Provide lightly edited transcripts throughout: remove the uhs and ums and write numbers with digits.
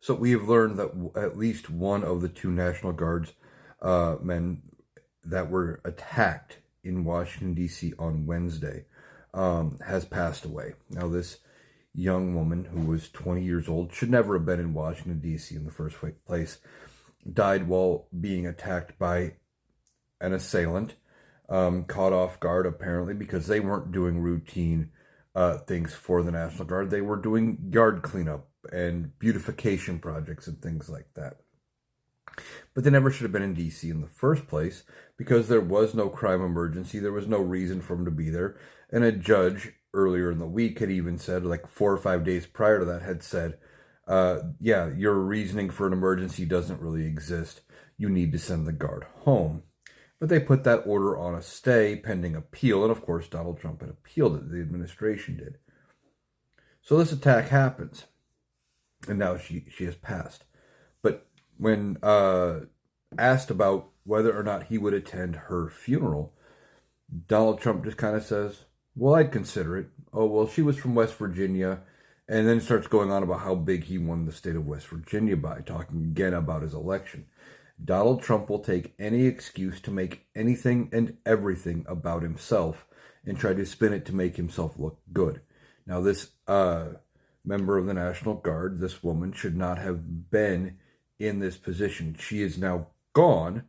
So we have learned that at least one of the two National Guards men that were attacked in Washington, D.C. on Wednesday has passed away. Now, this young woman who was 20 years old, should never have been in Washington, D.C. in the first place, died while being attacked by an assailant, caught off guard apparently because they weren't doing routine things for the National Guard. They were doing yard cleanup and beautification projects and things like that. But they never should have been in D.C. in the first place because there was no crime emergency. There was no reason for them to be there. And a judge earlier in the week had even said, like 4 or 5 days prior to that, had said, yeah, your reasoning for an emergency doesn't really exist. You need to send the guard home. But they put that order on a stay pending appeal. And of course, Donald Trump had appealed it. The administration did. So this attack happens. And now she has passed. But when asked about whether or not he would attend her funeral, Donald Trump just kind of says, well, I'd consider it. Oh, well, she was from West Virginia. And then starts going on about how big he won the state of West Virginia by, talking again about his election. Donald Trump will take any excuse to make anything and everything about himself and try to spin it to make himself look good. Now, this member of the National Guard, this woman, should not have been in this position. She is now gone,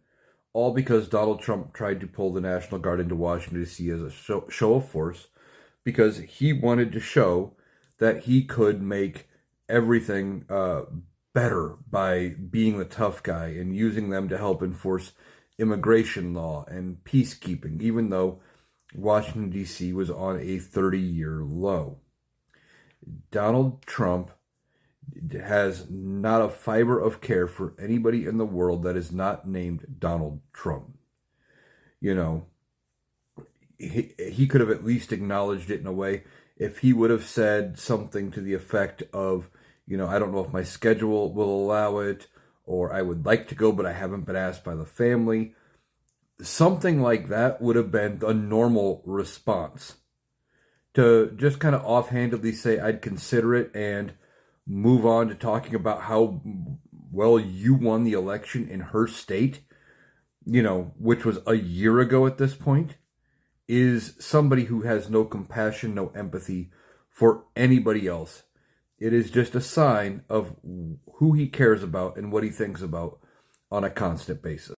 all because Donald Trump tried to pull the National Guard into Washington, D.C. as a show of force, because he wanted to show that he could make everything better by being the tough guy and using them to help enforce immigration law and peacekeeping, even though Washington, D.C. was on a 30-year low. Donald Trump has not a fiber of care for anybody in the world that is not named Donald Trump. You know, he could have at least acknowledged it in a way. If he would have said something to the effect of, you know, I don't know if my schedule will allow it, or I would like to go, but I haven't been asked by the family. Something like that would have been a normal response. To just kind of offhandedly say, I'd consider it, and move on to talking about how well you won the election in her state, you know, which was a year ago at this point, is somebody who has no compassion, no empathy for anybody else. It is just a sign of who he cares about and what he thinks about on a constant basis.